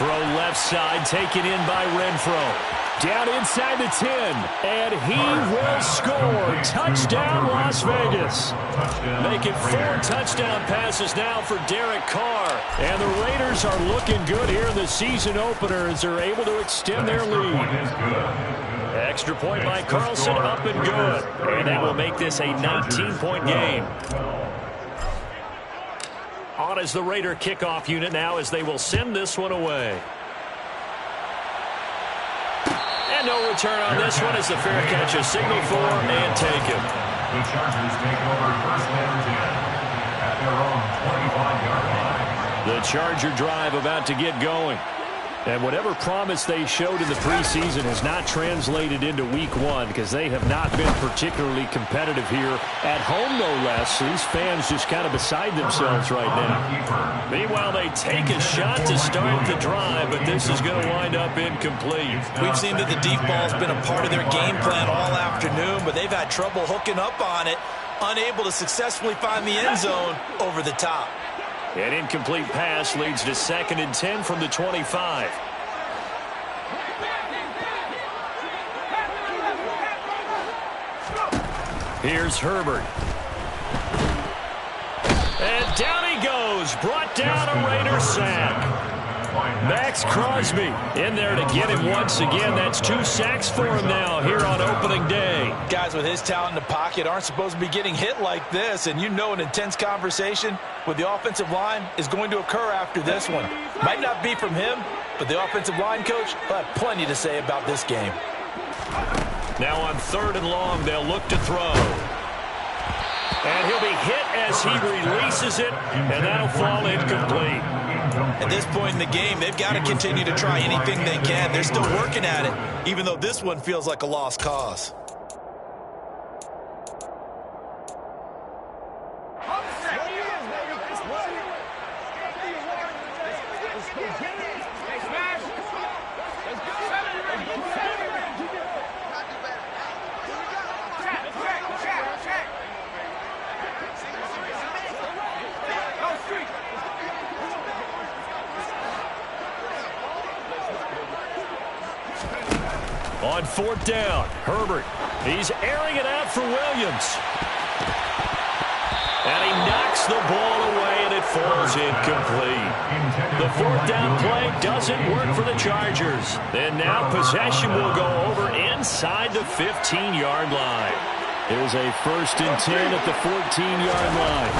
Throw left side, taken in by Renfro. Down inside the 10, and he will score. Touchdown, Las Vegas. Making 4 touchdown passes now for Derek Carr. And the Raiders are looking good here in the season opener as they're able to extend their lead. Extra point by Carlson, up and good. And they will make this a 19-point game. as the Raider kickoff unit now as they will send this one away. And no return on this one as the fair catch is signaled for and taken. The Chargers take over first and 10 at their own 25-yard line. The Charger drive about to get going. And whatever promise they showed in the preseason has not translated into week one because they have not been particularly competitive here at home, no less. These fans just kind of beside themselves right now. Meanwhile, they take a shot to start the drive, but this is going to wind up incomplete. We've seen that the deep ball has been a part of their game plan all afternoon, but they've had trouble hooking up on it, unable to successfully find the end zone over the top. An incomplete pass leads to 2nd and 10 from the 25. Here's Herbert. And down he goes. Brought down a Raider sack. Max Crosby in there to get him once again. That's 2 sacks for him now here on opening day. Guys with his talent in the pocket aren't supposed to be getting hit like this, and you know an intense conversation with the offensive line is going to occur after this one. Might not be from him, but the offensive line coach will have plenty to say about this game. Now on 3rd and long, they'll look to throw. And he'll be hit as he releases it, and that'll fall incomplete. At this point in the game, they've got to continue to try anything they can. They're still working at it, even though this one feels like a lost cause. On 4th down, Herbert. He's airing it out for Williams. And he knocks the ball away, and it falls incomplete. The 4th down play doesn't work for the Chargers. And now possession will go over inside the 15-yard line. There's a 1st and 10 at the 14-yard line.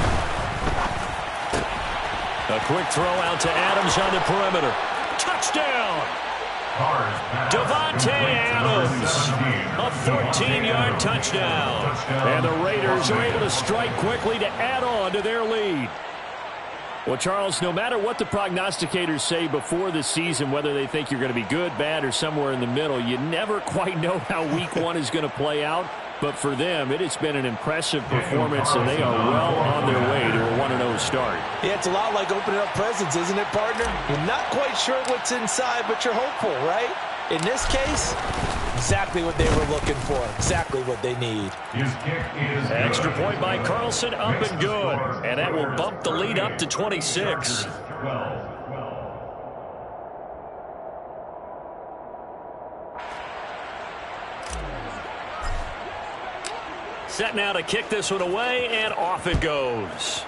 A quick throw out to Adams on the perimeter. Touchdown! Devontae Adams, a 14-yard touchdown. And the Raiders are able to strike quickly to add on to their lead. Well, Charles, no matter what the prognosticators say before the season, whether they think you're going to be good, bad, or somewhere in the middle, you never quite know how week one is going to play out. But for them, it has been an impressive performance, and they are well on their way to a 1-0 start. Yeah, it's a lot like opening up presents, isn't it, partner? You're not quite sure what's inside, but you're hopeful, right? In this case, exactly what they were looking for, exactly what they need. Extra point by Carlson, up and good. And that will bump the lead up to 26. Set now to kick this one away, and off it goes.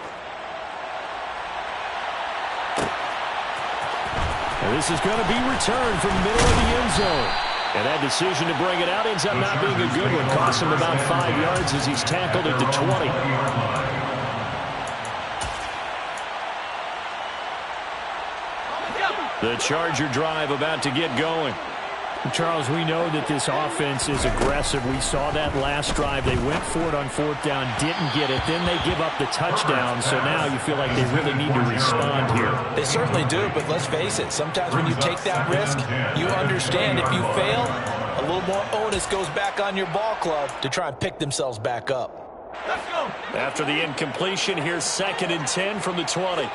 And this is going to be returned from the middle of the end zone. And that decision to bring it out ends up not being a good one. Costs him about 5 yards as he's tackled at the 20. The Charger drive about to get going. Charles, we know that this offense is aggressive. We saw that last drive. They went for it on 4th down, didn't get it. Then they give up the touchdown. So now you feel like they really need to respond here. They certainly do, but let's face it. Sometimes when you take that risk, you understand if you fail, a little more onus goes back on your ball club to try and pick themselves back up. Let's go. After the incompletion, here's 2nd and 10 from the 20.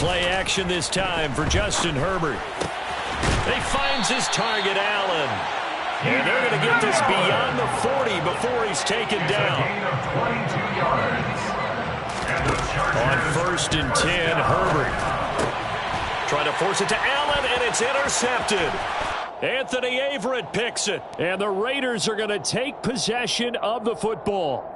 Play action this time for Justin Herbert. He finds his target, Allen. And they're going to get this beyond the 40 before he's taken down. On 1st and 10, Herbert. Trying to force it to Allen, and it's intercepted. Anthony Averett picks it. And the Raiders are going to take possession of the football.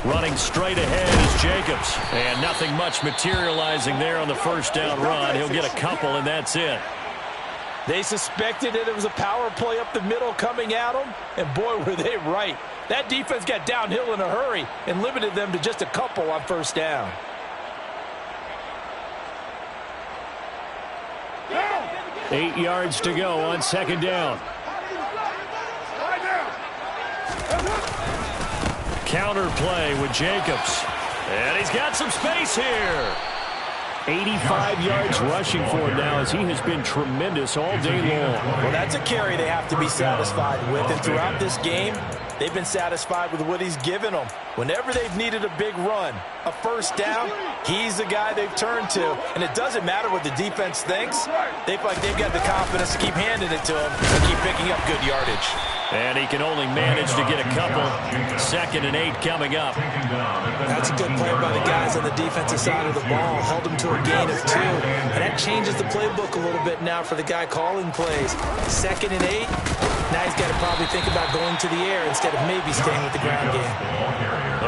Running straight ahead is Jacobs. And nothing much materializing there on the first down run. He'll get a couple, and that's it. They suspected that it was a power play up the middle coming at them, and boy, were they right. That defense got downhill in a hurry and limited them to just a couple on first down. Yeah. 8 yards to go on second down. Counter play with Jacobs. And he's got some space here. 85 yards rushing for him now as he has been tremendous all day long. Well, that's a carry they have to be satisfied with. And throughout this game, they've been satisfied with what he's given them. Whenever they've needed a big run, a first down, he's the guy they've turned to. And it doesn't matter what the defense thinks. They feel like they've got the confidence to keep handing it to him and keep picking up good yardage. And he can only manage to get a couple. 2nd and 8 coming up. That's a good play by the guys on the defensive side of the ball. Held him to a gain of 2. And that changes the playbook a little bit now for the guy calling plays. 2nd and 8. Now he's got to probably think about going to the air instead of maybe staying with the ground game.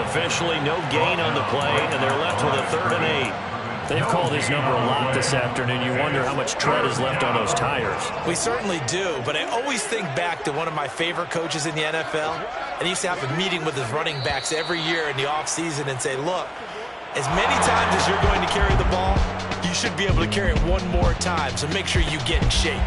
Officially no gain on the play, and they're left with a 3rd and 8. They've called his number a lot this afternoon. You wonder how much tread is left on those tires. We certainly do, but I always think back to one of my favorite coaches in the NFL. And he used to have a meeting with his running backs every year in the offseason and say, look, as many times as you're going to carry the ball, you should be able to carry it one more time, so make sure you get in shape.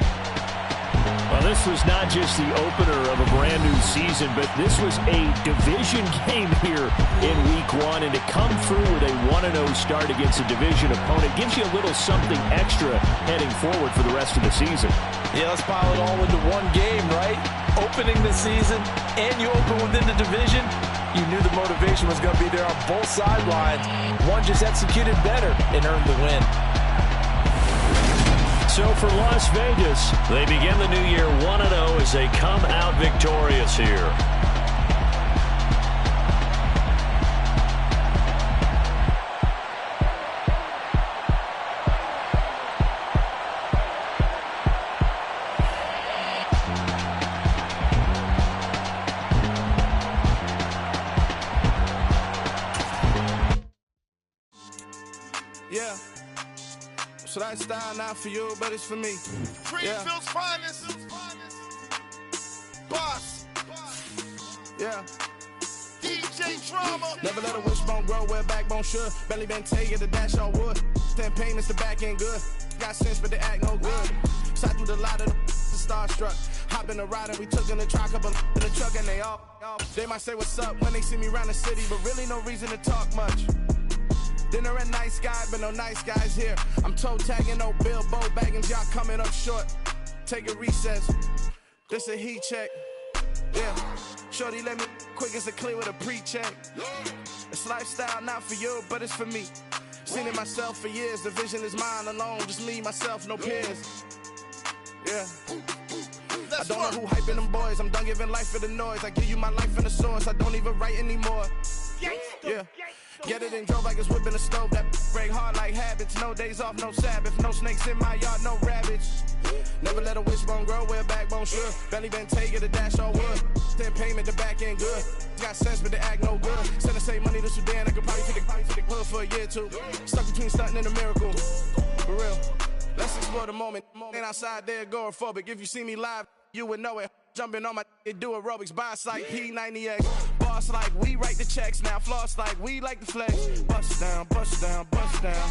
Well, this was not just the opener of a brand new season, but this was a division game here in week 1. And to come through with a 1-0 start against a division opponent gives you a little something extra heading forward for the rest of the season. Yeah, let's pile it all into one game, right? Opening the season, and you open within the division. You knew the motivation was going to be there on both sidelines. One just executed better and earned the win. So for Las Vegas, they begin the new year 1-0 as they come out victorious here. Yeah. So that style not for you, but it's for me. Greenfield's finest. Boss. Yeah. DJ Drama. Never let a wishbone grow where backbone should. Belly been take it, the dash all wood. 10 payments, the back end good. Got sense, but they act no good. Sat through the lot of the starstruck. Hop in the ride and we took in the truck up in the truck and they all. They might say what's up when they see me around the city, but really no reason to talk much. Dinner at nice guy, but no nice guys here. I'm toe tagging, no Bilbo Baggins, y'all coming up short. Take a recess. This a heat check. Yeah. Shorty let me quick as a clear with a pre-check. It's lifestyle not for you, but it's for me. Seen it myself for years. The vision is mine alone. Just me, myself, no peers. Yeah. I don't know who hyping them boys. I'm done giving life for the noise. I give you my life in the source. I don't even write anymore. Yeah. Get it and drove like it's whipping a stove. That break hard like habits. No days off, no Sabbath. No snakes in my yard, no rabbits. Never let a wishbone grow where backbone should. Belly been taking the dash all wood. 10 payment, the back end good. Got sense, but they act no good. Send the same money to Sudan. I could probably take the hood for a year or two. Stuck between stunting and a miracle. For real. Let's explore the moment. Ain't outside there agoraphobic. If you see me live, you would know it. Jumping on my do aerobics, boss like P90X. Boss like we write the checks now. Floss like we like the flex. Bust down, bust down, bust down.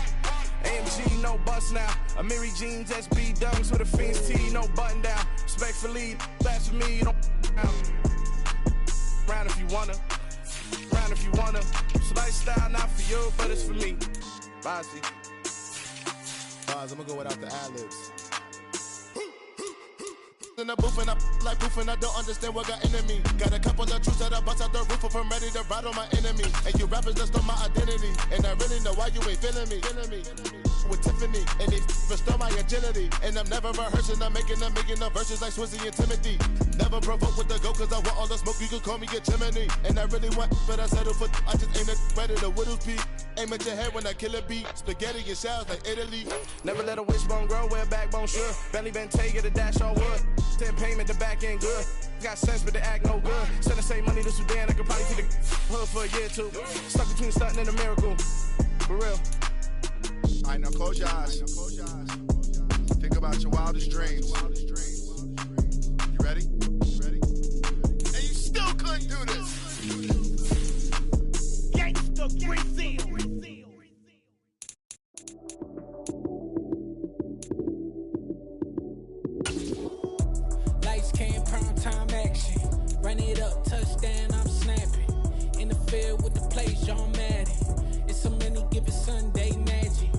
AMG, no bust now. Amiri jeans, SB dunks with a Fiends T, no button down. Respectfully, that's for me, you don't round if you wanna. Round if you wanna. So lifestyle not for you, but it's for me. Bossy. Bars, I'm gonna go without the ad-libs. In the booth and I like proof and I don't understand what got into me. Got a couple of truths that I bust out the roof if I'm ready to ride on my enemy. And you rappers just stole my identity. And I really know why you ain't feeling me. With Tiffany and they restore my agility. And I'm never rehearsing, I'm making a million of verses like Swizzy and Timothy. Never provoke with the go cause I want all the smoke, you can call me a chimney. And I really want, but I settle for, I just aim at ready to Whittles Peak. Aim at your head when I kill a beat. Spaghetti and shells like Italy. Never let a wishbone grow where backbone should. Belly been taking the dash all wood. 10 payment, the back end good. Got sense, but they act no good. Send the same money to Sudan, I could probably take the hood for a year or two. Stuck between stunting and a miracle. For real. All right, now close your eyes. Think about your wildest dreams. You ready? And you still couldn't do this. Gangsta Brazil. Lights came, prime time action. Run it up, touchdown, I'm snapping. In the field with the plays, John Madden. It's a many given Sunday magic.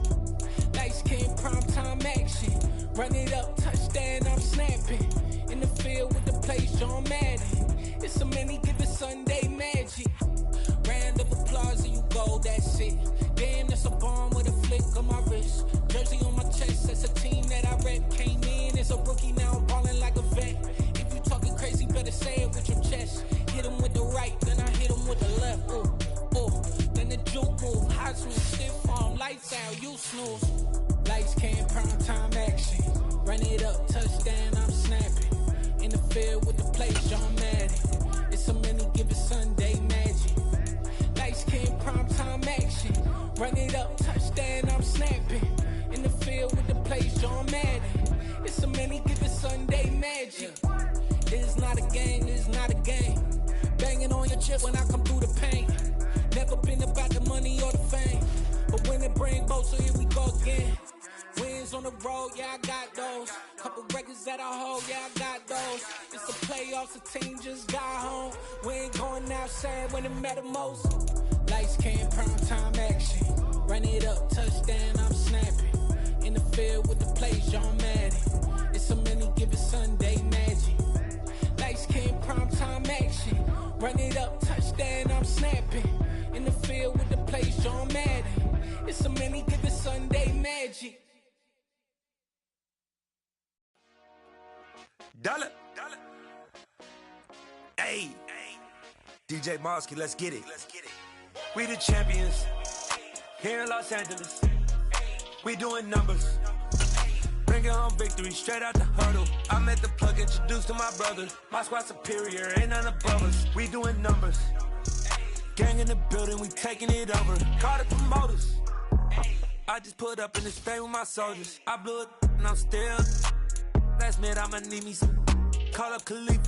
Lights came, prime time action. Run it up, touchdown, I'm snapping. In the field with the plays, John Madden. It's a many given Sunday magic. Round of applause and you go, that's it. Damn, that's a bomb with a flick on my wrist. Jersey on my chest, that's a team that I rep. Came in as a rookie, now I'm ballin' like a vet. If you talking crazy, better say it with your chest. Hit him with the right, then I hit him with the left. Then the juke move, high swing, stiff arm, lights out, you snooze. Lights came, prime time action. Run it up, touchdown, I'm snapping. In the field with the plays, John Madden. It's a many given Sunday magic. Lights came, prime time action. Run it up, touchdown, I'm snapping. In the field with the plays, John Madden. It's a many given Sunday magic. This is not a game, this is not a game. Banging on your chest when I come through the paint. Never been about the money or the fame. But when it bring both, so here we go again. Wins on the road, yeah, I got those. Couple records that I hold, yeah, I got those. It's the playoffs, the team just got home. We ain't going outside when it matter most. Lights came, prime time action. Run it up, touchdown, I'm snapping. In the field with the plays, John Madden. It's a many given Sunday magic. Lights came, prime time action. Run it up, touchdown, I'm snapping. In the field with the plays, John Madden. It's a many given Sunday magic. Dollar. Hey. DJ Mosky, let's get it. We the champions here in Los Angeles. We doing numbers. Bringing home victory straight out the huddle. I'm at the plug, introduced to my brother. My squad superior, ain't none above us. We doing numbers. Gang in the building, we taking it over. Call the promoters. I just put up in this thing with my soldiers. I blew it and I'm still. Last minute, I'ma need me some. Call up Khalifa.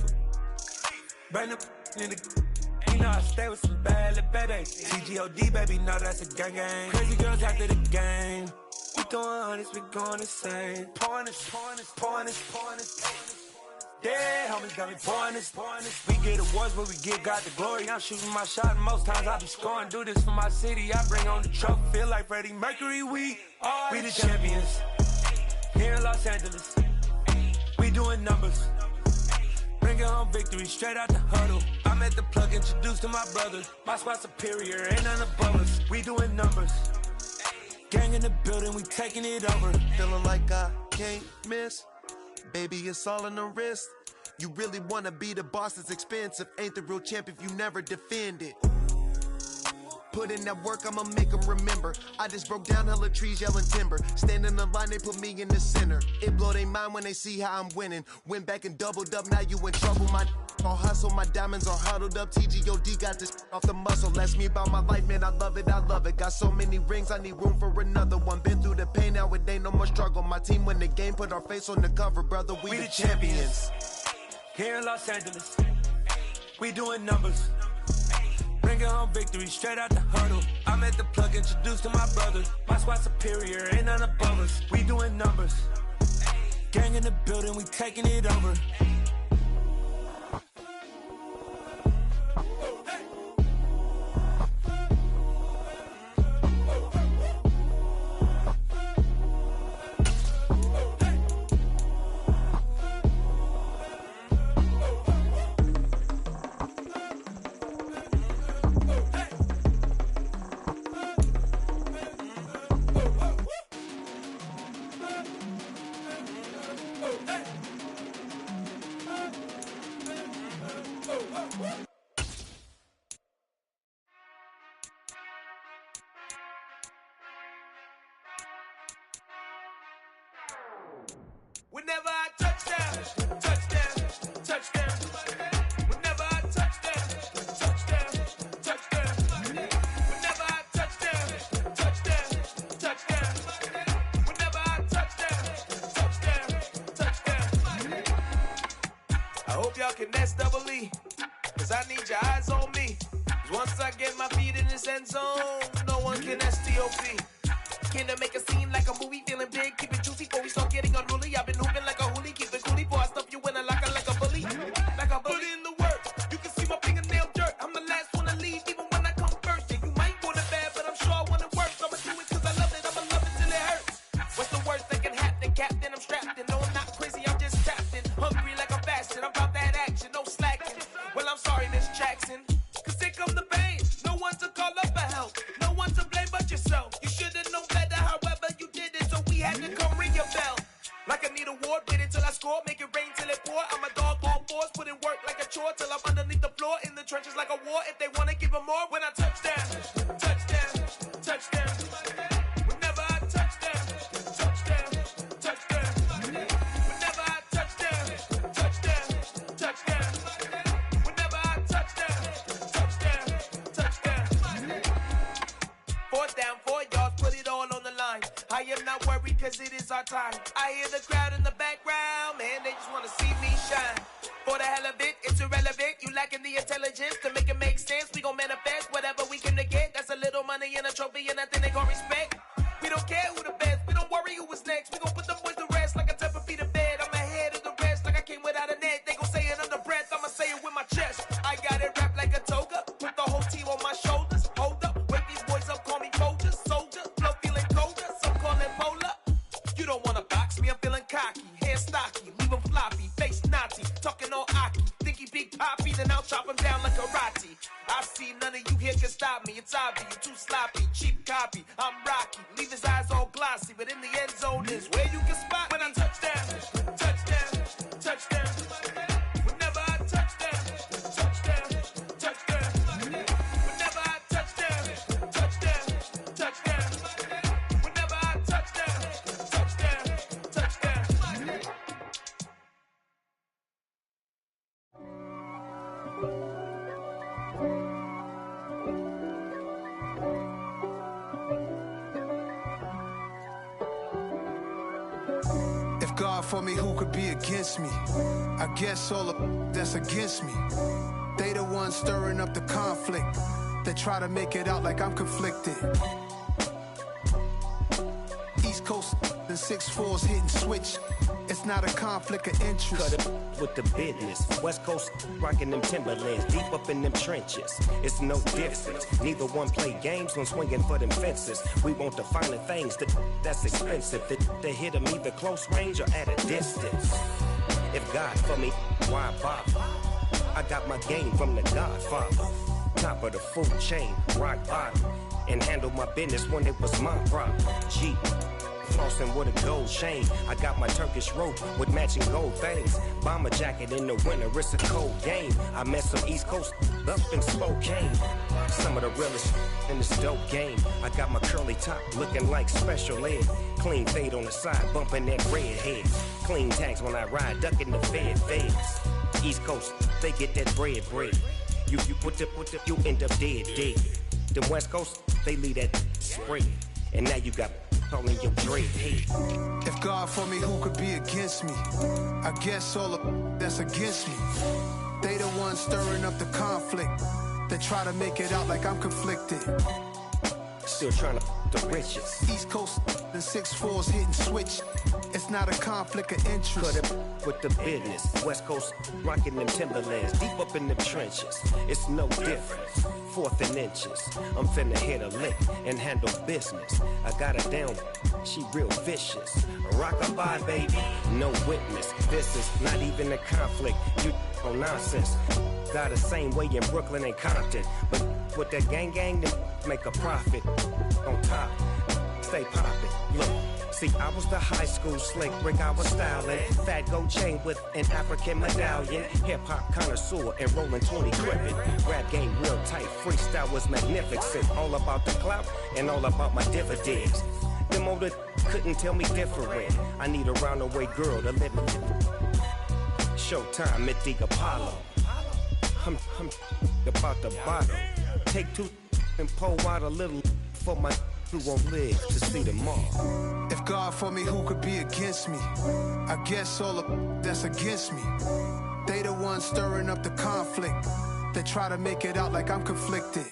Bring the in the. You know I stay with some bad little baby. TGOD, baby, know that's a gang gang. Crazy girls after the game. We throwing hundreds, we going insane. Pouring this. Yeah, homies got me pouring this. We get awards, but we give God the glory. I'm shooting my shot, and most times I be scoring. Do this for my city, I bring on the trophy. Feel like Freddie Mercury, we the champions here in Los Angeles. We doing numbers. Bringing home victory straight out the huddle. I'm at the plug, introduced to my brother. My squad superior, ain't none above us. We doing numbers. Gang in the building, we taking it over. Feeling like I can't miss. Baby, it's all in the wrist. You really wanna be the boss, it's expensive. Ain't the real champ if you never defend it. Put in that work, I'ma make them remember. I just broke down hella trees, yelling timber. Stand in the line, they put me in the center. It blow they mind when they see how I'm winning. Went back and doubled up, now you in trouble. My all hustle, my diamonds are huddled up. TGOD got this off the muscle. Ask me about my life, man, I love it. Got so many rings, I need room for another one. Been through the pain, now it ain't no more struggle. My team win the game, put our face on the cover, brother. We the champions. Here in Los Angeles, we doing numbers. Bringing home victory straight out the huddle. I'm at the plug, introduced to my brother. My squad superior, ain't none above us. We doing numbers. Gang in the building, we taking it over. Whenever I touch down, touchdown, touchdown. talking S-double-E, cause I need your eyes on me. Cause once I get my feet in this end zone, no one can S-T-O-P. Came to make a scene like a movie, feeling big, keep it juicy before we start getting unruly. I've been hooping like a hoolie, keep it coolie, before I stuff you in a locker like a bully. Like a bully. Put in the work, you can see my fingernail dirt. I'm the last one to leave, even when I come first. Yeah, you might want it bad, but I'm sure I want it worse. I'ma do it cause I love it, I'ma love it till it hurts. What's the worst that can happen, Captain? I'm strapped in, no I'm not crazy, I'm just tapped in. Hungry like I'm fasting, I'm about that action, no slacking. Well, I'm sorry, Miss Jackson, cause here come the pain. No one to call up for help, no one to blame but yourself. You should've known better, however you did it, so we had to come ring your bell. Like I need a ward, wait until I score, make it rain till it pour. I'm a dog on fours, put in work like a chore till I'm underneath the floor, in the trenches like a war. If they wanna give them more, when I touch down, touchdown, touchdown. Whenever I touch down, touchdown, touchdown. Whenever I touch down, touchdown, touchdown. Whenever I touch down, touchdown, touchdown. 4th down, 4 yards, put it all on the line. I am not worried cause it is our time. I hear the crowd in the background, man, they just wanna see me shine. For the hell of it, it's irrelevant. You lacking the intelligence to make it make sense. We gon' manifest whatever we can to get. That's a little money and a trophy and nothing they gon' respect. We don't care who the best, we don't worry who was next. We gon' put the boys to rest like a type of feet in bed. I'm ahead of the rest like I came without a net. They gon' say it under breath, I'ma say it with my chest. I got it wrapped like a toga, put the whole team on my shoulders. Hold up, wake these boys up, call me Folgers, soldier. Flow feeling colder, some call it polar. You don't wanna box me, I'm feeling cocky. Hair stocky, leave him floppy, face naughty. Talking all aki, think he big poppy, then I'll chop him down like karate. I see none of you here can stop me. It's obvious, you too sloppy, cheap copy. I'm Rocky, leave his eyes all glossy, but in the end zone is where you can spot when I touch down, touchdown, touchdown. Whenever I touch down, touchdown, touchdown. Whenever I touch down, touchdown, touchdown. Whenever I touch down, touchdown, touchdown. If God for me, who could be against me? I guess all of that's against me. They the ones stirring up the conflict. They try to make it out like I'm conflicted. East Coast and 6'4's hitting switch. It's not a conflict of interest. Cut it with the business. West Coast rocking them Timberlands, deep up in them trenches. It's no difference. Neither one play games when swinging for them fences. We want the finer things that's expensive. They hit them either close range or at a distance. If God for me, why bother? I got my game from the Godfather. Top of the food chain, rock bottom. And handle my business when it was my problem. G. Flossing with a gold chain. I got my Turkish rope with matching gold things. Bomber jacket in the winter, it's a cold game. I met some East Coast up in Spokane. Some of the realest in this dope game. I got my curly top looking like special ed. Clean fade on the side, bumping that red head. Clean tags when I ride, ducking the feds. East Coast, they get that bread. You put the, you end up dead. Them West Coast, they leave that spread. And now you got all in your dread head. If God for me, who could be against me? I guess all of that's against me. They the ones stirring up the conflict. They try to make it out like I'm conflicted. Still trying to the riches. East Coast and 6'4's hitting switch. It's not a conflict of interest. Cut it with the business. West Coast rocking them Timberlands, deep up in them trenches. It's no difference. 4th and inches. I'm finna hit a lick and handle business. I got her down, she real vicious. Rock-a-bye, baby, no witness. This is not even a conflict. You on nonsense. Got the same way in Brooklyn and Compton. But with that gang, then make a profit. On top, stay poppin'. Look. See, I was the high school slick Rick, I was styling. Fat gold chain with an African medallion. Hip-hop connoisseur and rolling 20 gripping. Rap game real tight, freestyle was magnificent. All about the clout and all about my dividends. Them older couldn't tell me different. I need a roundaway girl to live in. Showtime at the Apollo. I'm about the bottle. Take 2 and pour out a little for my who won't live to see tomorrow. If God for me, who could be against me? I guess all of that's against me. They the ones stirring up the conflict. They try to make it out like I'm conflicted.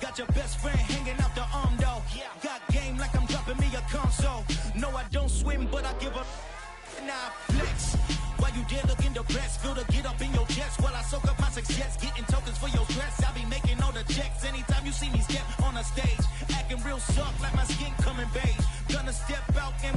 Got your best friend hanging out the arm though. Got game like I'm dropping me a console. No, I don't swim, but I give a nah flex. While you there looking depressed, feel the get up in your chest while I soak up my success, getting tokens for your stress. I be making all the checks anytime you see me step on a stage, acting real soft like my skin coming beige. Gonna step out and